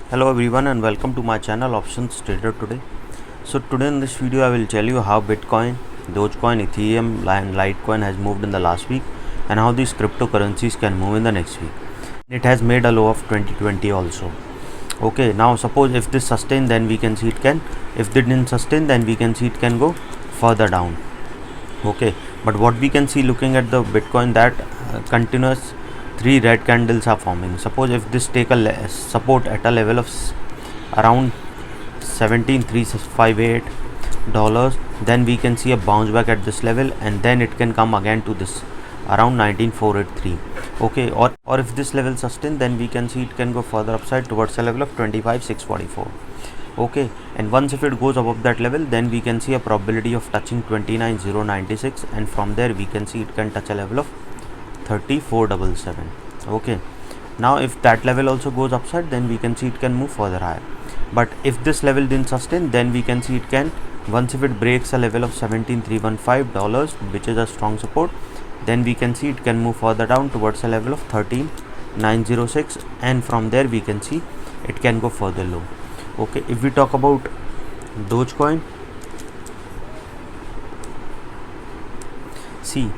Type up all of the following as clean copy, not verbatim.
Hello everyone and welcome to my channel Options Trader today. So today in this video I will tell you how Bitcoin, Dogecoin, Ethereum and Litecoin has moved in the last week and how these cryptocurrencies can move in the next week. It has made a low of 2020 also. Okay, now suppose if this sustain, then we can see it can. If they didn't sustain, then we can see it can go further down. Okay, but what we can see looking at the Bitcoin, that continuous 3 red candles are forming. Suppose if this take a support at a level of around $17,358, then we can see a bounce back at this level, and then it can come again to this around 19,483. Okay, or if this level sustain, then we can see it can go further upside towards a level of 25,644. Okay, and once if it goes above that level, then we can see a probability of touching 29,096, and from there we can see it can touch a level of 3477. Okay, now if that level also goes upside, then we can see it can move further higher. But if this level didn't sustain, then we can see it can, once if it breaks a level of $17,315, which is a strong support, then we can see it can move further down towards a level of 13,906, and from there we can see it can go further low. Okay, if we talk about Dogecoin, see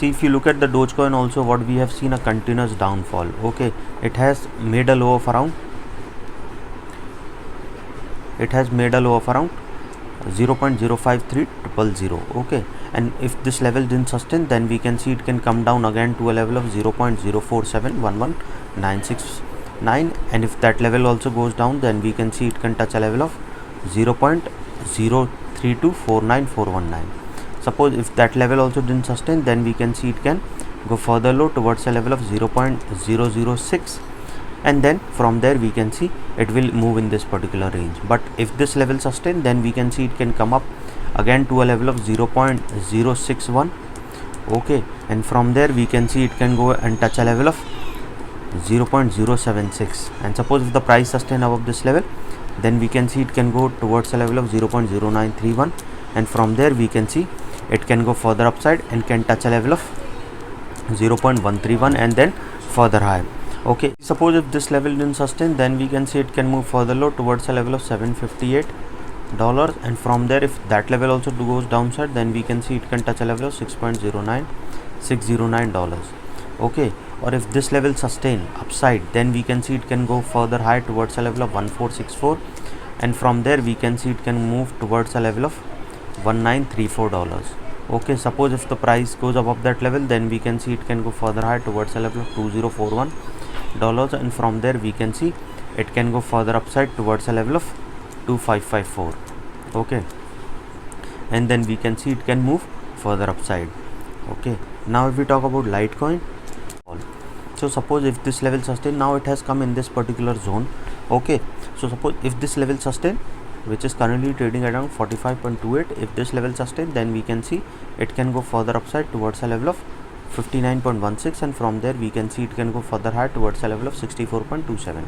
if you look at the Dogecoin also, what we have seen a continuous downfall. Okay, it has made a low of around 0.053000. Okay, and if this level didn't sustain, then we can see it can come down again to a level of 0.04711969, and if that level also goes down, then we can see it can touch a level of 0.03249419. Suppose if that level also didn't sustain, then we can see it can go further low towards a level of 0.006, and then from there we can see it will move in this particular range. But if this level sustain, then we can see it can come up again to a level of 0.061. okay, and from there we can see it can go and touch a level of 0.076, and suppose if the price sustain above this level, then we can see it can go towards a level of 0.0931, and from there we can see it can go further upside and can touch a level of 0.131 and then further higher. Okay, suppose if this level didn't sustain, then we can see it can move further low towards a level of $758, and from there if that level also goes downside, then we can see it can touch a level of $6.09609. okay, or if this level sustain upside, then we can see it can go further high towards a level of 1464, and from there we can see it can move towards a level of $1934. okay, suppose if the price goes above that level, then we can see it can go further high towards a level of $2041, and from there we can see it can go further upside towards a level of 2554. okay, and then we can see it can move further upside. Okay, now if we talk about Litecoin, so suppose if this level sustain, now it has come in this particular zone. Okay, so suppose if this level sustain, which is currently trading around 45.28, if this level sustain, then we can see it can go further upside towards a level of 59.16, and from there we can see it can go further high towards a level of 64.27.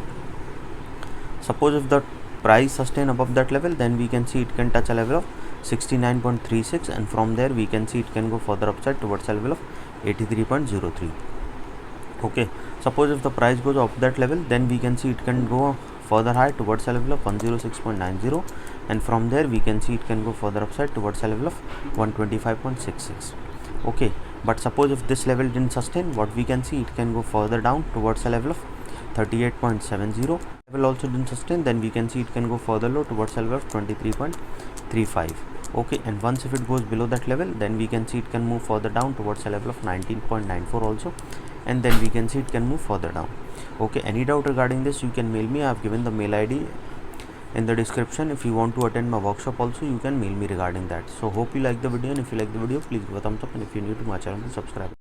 suppose if the price sustain above that level, then we can see it can touch a level of 69.36, and from there we can see it can go further upside towards a level of 83.03. okay, suppose if the price goes up that level, then we can see it can go further high towards a level of 106.90, and from there we can see it can go further upside towards a level of 125.66. okay, but suppose if this level didn't sustain, what we can see, it can go further down towards a level of 38.70. level also didn't sustain, then we can see it can go further low towards a level of 23.35. okay, and once if it goes below that level, then we can see it can move further down towards a level of 19.94 also, and then we can see it can move further down. Okay, any doubt regarding this, you can mail me. I have given the mail ID in the description. If you want to attend my workshop also, you can mail me regarding that. So hope you like the video, and if you like the video, please give a thumbs up, and if you're new to my channel, subscribe.